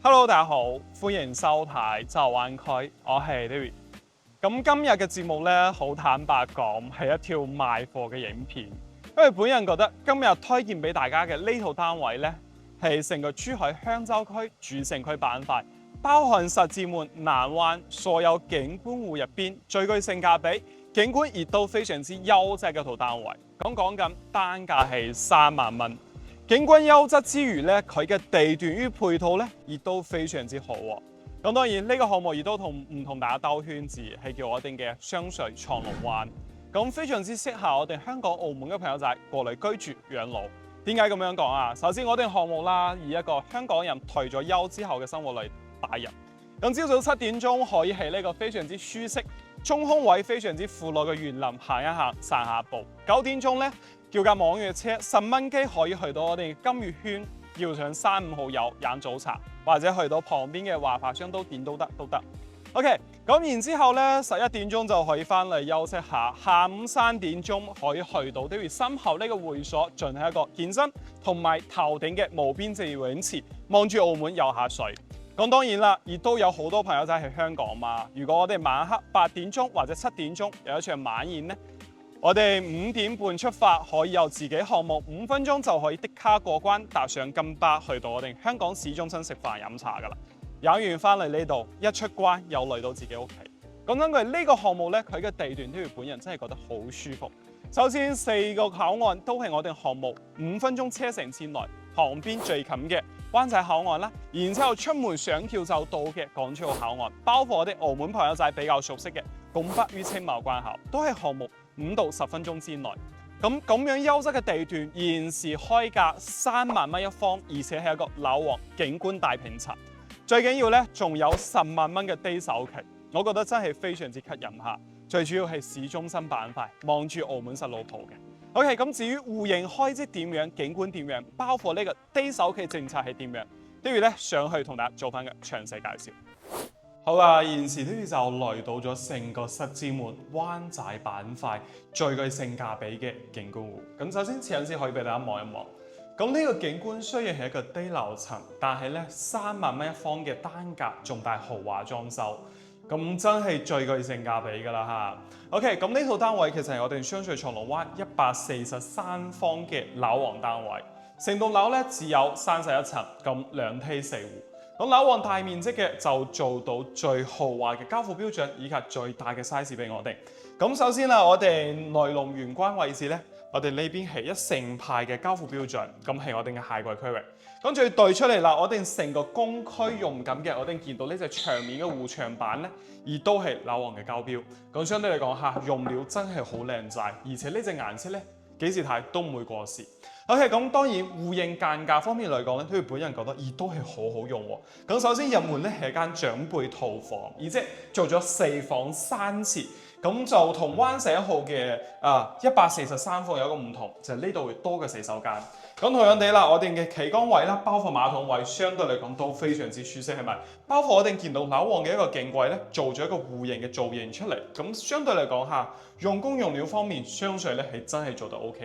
Hello，大家好，歡迎收睇周遊灣區，我係 David。咁今日嘅節目咧，好坦白講係一條賣貨嘅影片，因為本人覺得今日推薦俾大家嘅呢套單位咧，係成個珠海香洲區主城區板塊，包含十字門、南灣所有景觀戶入邊最具性價比、景觀亦都非常之優質嘅套單位。咁講緊單價係3萬蚊。景觀優質之餘咧，佢嘅地段與配套咧，亦都非常之好喎。咁當然呢個項目亦都唔同大家兜圈子，係叫我哋嘅雙水長龍灣。咁非常之適合我哋香港、澳門嘅朋友仔過嚟居住養老。點解咁樣講啊？首先我哋項目啦，以一個香港人退咗休之後嘅生活嚟打入。咁朝早7點鐘可以喺呢個非常之舒適、中空位非常之富庶嘅園林行一行、散下步。9點鐘咧，叫架網約車10蚊雞可以去到我哋金魚圈，要上3-5號友飲早茶，或者去到旁邊嘅華發商都點都得。OK， 咁然之後咧11點鐘就可以翻嚟休息下，下午3點鐘可以去到呢身後呢個會所進行一個健身，同埋頭頂嘅無邊際泳池，望住澳門游下水。咁當然啦，亦都有好多朋友仔喺香港嘛。如果我哋晚黑8點鐘或者7點鐘有一場晚宴咧，我哋5點半出發，可以由自己項目5分鐘就可以的卡過關，搭上金巴去到我哋香港市中心食飯飲茶噶啦。飲完翻嚟呢度，一出關又嚟到自己屋企。講真句，呢個項目咧，佢嘅地段都要本人真係覺得好舒服。首先4個口岸都係我哋項目5分鐘車程之內，旁邊最近嘅灣仔口岸啦，然之後出門上橋就到嘅港珠澳口岸，包括我哋澳門朋友仔比較熟悉嘅拱北與青茂關口，都係項目5到10分鐘之內。咁樣優質嘅地段，現時開價3萬蚊一方，而且係一個樓王景觀大平層。最緊要咧，仲有10萬蚊嘅低首期，我覺得真係非常之吸引下。最主要係市中心板塊，望住澳門實路鋪嘅。OK， 咁至於戶型開支點樣，景觀點樣，包括呢個低首期政策係點樣，都要咧上去同大家做翻個詳細介紹。好啦，現時都要就來到咗成個十字門灣仔板塊最具性價比嘅景觀戶。咁首先前先可以俾大家望一望。咁呢個景觀雖然係一個低樓層，但係咧3萬蚊一方嘅單價，仲帶豪華裝修，咁真係最具性價比㗎啦嚇。OK， 咁呢套單位其實係我哋雙水長龍灣143方嘅樓王單位，成棟樓咧只有31層，咁2梯4戶。咁樓王大面積嘅就做到最豪華嘅交付標準，以及最大嘅 size 俾我哋。咁首先啦，我哋內龍玄關位置咧，我哋呢邊係一成排嘅交付標準，咁係我哋嘅鞋櫃區域。咁再對出嚟啦，我哋成個公區用緊嘅，我哋見到呢隻牆面嘅護牆板咧，亦都係樓王嘅交標。咁相對嚟講嚇，用料真係好靚仔，而且呢隻顏色咧幾時睇都唔會過時。OK， 咁當然戶型間隔方面嚟講咧，都本人覺得亦都係好好用喎。咁首先入門咧係間長輩套房，而且做咗4房3廁，咁就同灣仔1號嘅143房有一個唔同，就係呢度會多嘅洗手間。咁同樣地啦，我哋嘅企缸位啦，包括馬桶位，相對嚟講都非常之舒適，係咪？包括我哋見到樓王嘅一個鏡櫃咧，做咗一個戶型嘅造型出嚟，咁相對嚟講嚇，用工用料方面，相對咧係真係做得 OK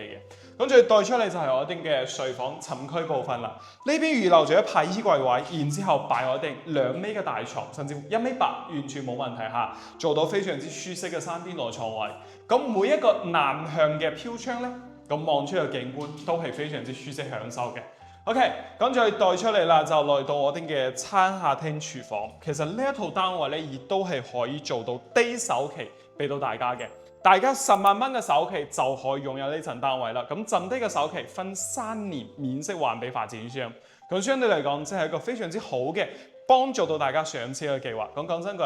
嘅。咁再帶出嚟就係我哋嘅睡房寢區部分啦。呢邊預留咗一排衣櫃位，然之後擺我哋2米嘅大床，甚至乎1.8米，完全冇問題嚇，做到非常之舒適嘅3邊內床位。咁每一個南向嘅飄窗咧，咁望出嘅景觀都係非常之舒適享受嘅。OK， 咁再帶出嚟啦，就來到我哋嘅餐客廳廚房。其實呢一套單位咧，亦都係可以做到低首期俾到大家嘅。大家10萬蚊嘅首期就可以擁有呢層單位啦。咁剩低嘅首期分3年免息還俾發展商。咁相對嚟講，即係一個非常之好嘅幫助到大家上車嘅計劃。咁講真句，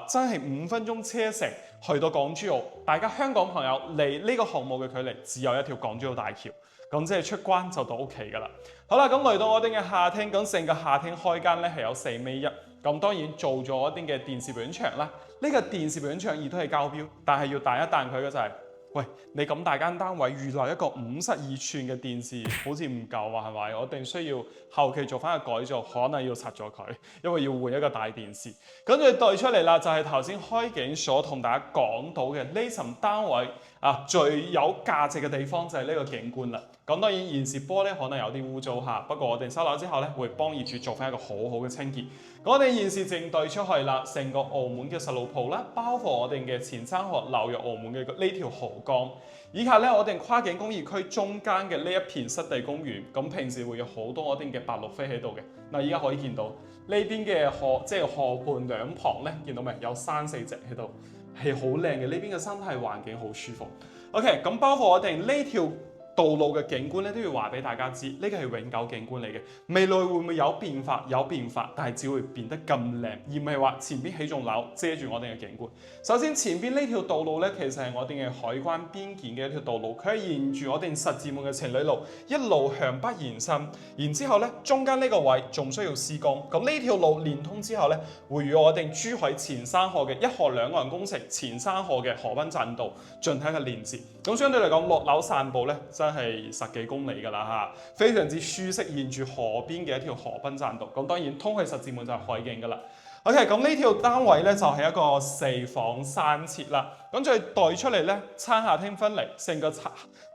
真係5分鐘車程去到港珠澳，大家香港朋友嚟呢個項目嘅距離只有一條港珠澳大橋。咁即係出關就到屋企㗎啦。好啦，咁嚟到我哋嘅客廳，咁成個客廳開間咧係有4.1米。咁當然做咗一啲嘅電視表演牆啦。呢個電視表演牆亦都係交標，但係要彈一彈佢嘅就係，喂，你咁大間單位預留一個52寸嘅電視，好似唔夠啊，係咪？我哋需要後期做翻個改造，可能要拆咗佢，因為要換一個大電視。咁就對出嚟啦，就係頭先開景所同大家講到嘅呢層單位最有價值嘅地方就係呢個景觀啦。咁當然現時玻璃可能有啲污糟嚇，不過我哋收樓之後咧，會幫業主做翻一個好好嘅清潔。我哋現時正對出去啦，成個澳門嘅十路鋪啦，包括我哋嘅前山河流入澳門嘅呢條河江，以及咧我哋跨境工業區中間嘅呢一片濕地公園。咁平時會有好多我哋嘅白鷺飛喺度嘅。嗱，而家可以見到呢邊嘅河，即係河畔兩旁咧，見到未？有3、4隻喺度，係好靚嘅。呢邊嘅生態環境好舒服。OK， 咁包括我哋呢條道路嘅景觀咧，都要話俾大家知，呢個係永久景觀嚟嘅。未來會唔會有變化？有變化，但係只會變得咁靚，而唔係話前邊起棟樓遮住我哋嘅景觀。首先前邊呢條道路咧，其實係我哋嘅海關邊檢嘅一條道路，佢係沿住我哋十字門嘅情侶路一路向北延伸。然之後咧，中間呢個位仲需要施工。咁呢條路連通之後咧，會與我哋珠海前山河嘅一河兩岸工程前山河嘅河濱棧道進行一個連接。咁相對嚟講，落樓散步咧，真係10幾公里㗎啦嚇，非常之舒適，沿住河邊嘅一條河濱棧道。咁當然通去十字門就係海景㗎啦。OK， 咁呢條單位咧就係一個4房3設啦。咁再代出嚟咧，餐客廳分離，成個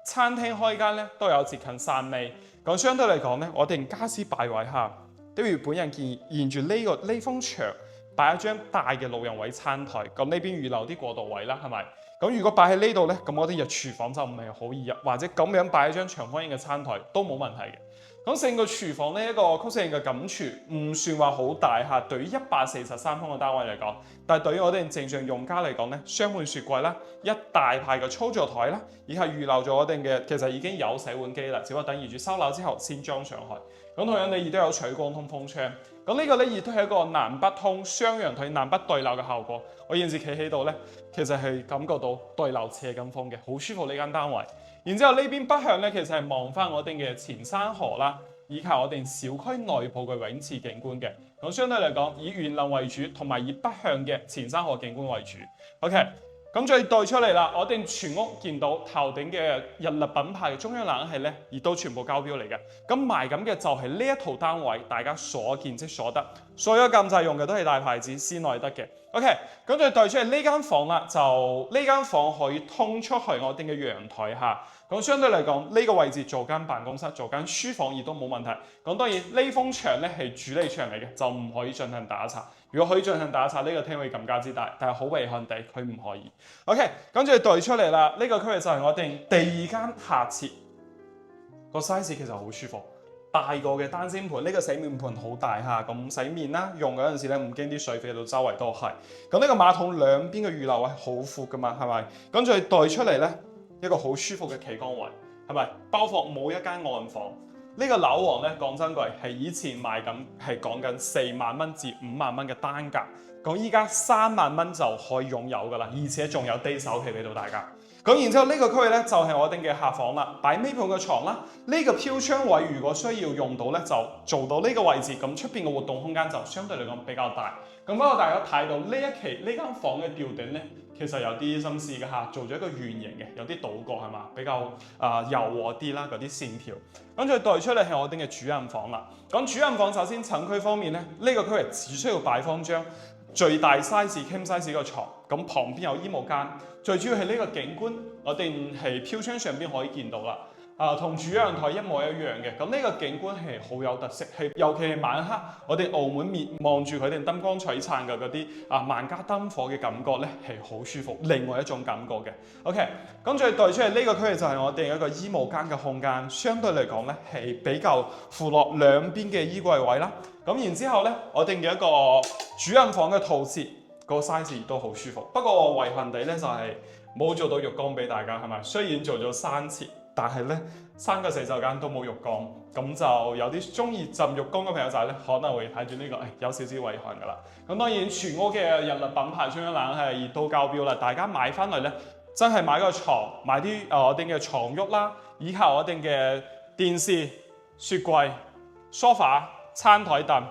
餐廳開間咧都有接近3米。咁相對嚟講咧，我哋家私擺位下，例如本人建議沿住呢幅牆擺一張大嘅老人位餐台，咁呢邊預留啲過渡位啦，係咪？咁如果擺喺呢度咧，咁我哋入廚房就唔係好易入，或者咁樣擺一張長方形嘅餐台都冇問題嘅。咁成個廚房呢，一個曲線型嘅錦廚，唔算話好大嚇。對於143方嘅單位嚟講，但係對於我哋正常用家嚟講咧，雙門雪櫃啦，一大排嘅操作台啦，以及預留咗我哋嘅其實已經有洗碗機啦，只不過等業主收樓之後先裝上去。咁同樣你亦都有採光通風窗。咁呢個咧亦都係一個南北通雙陽台南北對流嘅效果。我現時企喺度咧，其實係感覺到對流斜緊風嘅，好舒服呢間單位。然之後呢邊北向咧，其實係望翻我哋嘅前山河啦，以及我哋小區內部嘅泳池景觀嘅。咁相對嚟講，以園林為主，同埋以北向嘅前山河景觀為主。OK， 咁再對出嚟啦，我哋全屋見到頭頂嘅日立品牌嘅中央冷氣咧，亦都全部交標嚟嘅。咁賣緊嘅就係呢一套單位，大家所見即所得，所有禁制用嘅都係大牌子施耐德嘅。OK， 咁再對出嚟呢間房啦，就呢間房可以通出去我哋嘅陽台下。咁相對嚟講，呢個位置做間辦公室、做間書房亦都冇問題。咁當然呢埲牆咧係主理牆嚟嘅，就唔可以進行打拆。如果可以進行打拆，呢個廳會更加之大，但係好遺憾地佢唔可以。OK， 咁就對出嚟啦。呢個區域就係我哋第2間下設，個 size 其實好舒服，大個嘅單先盤，呢個洗面盤好大嚇，咁洗面啦，用嗰陣時咧唔驚啲水飛到周圍都係。咁呢個馬桶兩邊嘅預留位好闊噶嘛，係咪？咁就對出嚟咧。一個好舒服嘅企缸位，係咪？包括冇一間暗房。呢個樓王咧，講真句係以前賣緊係講緊4萬蚊至5萬蚊嘅單價，咁依家3萬蚊就可以擁有㗎啦，而且仲有低首期俾到大家。咁然之後呢個區域咧就係我哋嘅客房啦，擺尾盤嘅床啦。呢個飄窗位如果需要用到咧，就做到呢個位置。咁出邊嘅活動空間就相對嚟講比較大。咁不過大家睇到呢一期呢間房嘅吊頂咧，其實有啲心思嘅嚇，做咗一個圓形嘅，有啲倒角係嘛，比較柔和啲啦嗰啲線條。咁再對出嚟係我哋嘅主人房啦。咁主人房首先寢區方面咧，呢個區域只需要擺放張最大 size king size 個床，咁旁邊有衣帽間。最主要係呢個景觀，我哋係飄窗上邊可以見到啦。同主陽台一模一樣嘅。咁呢個景觀係好有特色，係尤其係晚黑，我哋澳門面望住佢哋燈光璀璨嘅嗰啲萬家燈火嘅感覺咧，係好舒服，另外一種感覺嘅。OK， 咁再對出嚟呢個區域就係我哋一個衣帽間嘅空間，相對嚟講咧係比較附落兩邊嘅衣櫃位啦。咁然之後咧，我哋嘅一個主人房嘅套設。個 size 亦都好舒服，不過遺憾地咧就係冇做到浴缸俾大家，係咪？雖然做咗3設，但係咧3個洗手間都冇浴缸，咁就有啲中意浸浴缸嘅朋友仔咧，可能會睇住呢個，有少少遺憾噶啦。咁當然全屋嘅日立品牌中央冷氣亦都交標啦，大家買翻嚟咧，真係買個床，買啲我哋嘅床褥啦，以及我哋嘅電視、雪櫃、梳化、餐台凳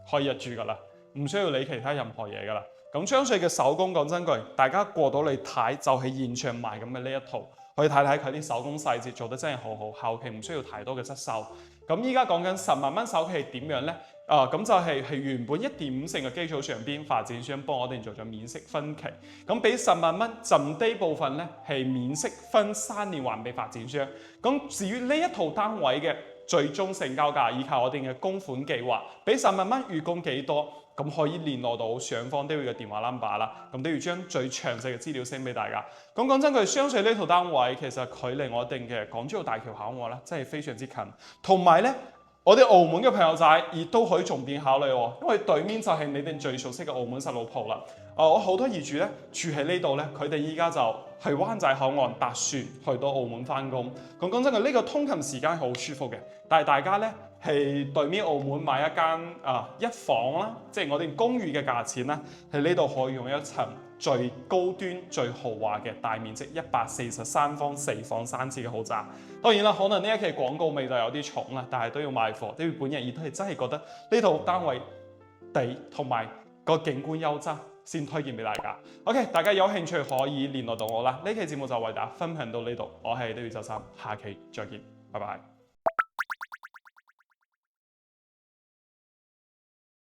可以入住噶啦，唔需要理其他任何嘢噶啦。咁張瑞嘅手工講真句，大家過到嚟睇就係現場賣咁嘅呢一套，可以睇睇佢啲手工細節做得真係好好，後期唔需要太多嘅質收。咁依家講緊10萬蚊首期點樣呢？咁就係原本1.5成嘅基礎上邊，發展商幫我哋做咗免息分期，咁俾10萬蚊，剩低部分咧係免息分3年還俾發展商。咁至於呢一套單位嘅最終成交價以及我哋嘅供款計劃，俾10萬蚊預供幾多？咁可以聯絡到上方都要嘅電話 number 啦，咁都要將最詳細嘅資料 send 俾大家。咁講真句，雙水呢套單位其實距離我哋嘅港珠澳大橋口岸咧，真係非常之近。同埋咧，我哋澳門嘅朋友仔亦都可以重點考慮喎，因為對面就係你哋最熟悉嘅澳門十路鋪啦。我好多業主咧住喺呢度咧，佢哋依家就去灣仔口岸搭船去到澳門翻工。咁講真句，呢個通勤時間係好舒服嘅，但係大家咧係對面澳門買一間一房啦，即係我哋公寓嘅價錢啦，喺呢度可以用一層最高端、最豪華嘅大面積143方4房3廁嘅豪宅。當然啦，可能呢一期廣告味就有啲重啦，但係都要賣貨。因為本人亦都係真係覺得呢套單位地同埋個景觀優質，先推薦俾大家。OK， 大家有興趣可以聯絡到我啦。呢期節目就為大家分享到呢度，我係David 周三，下期再見，拜拜。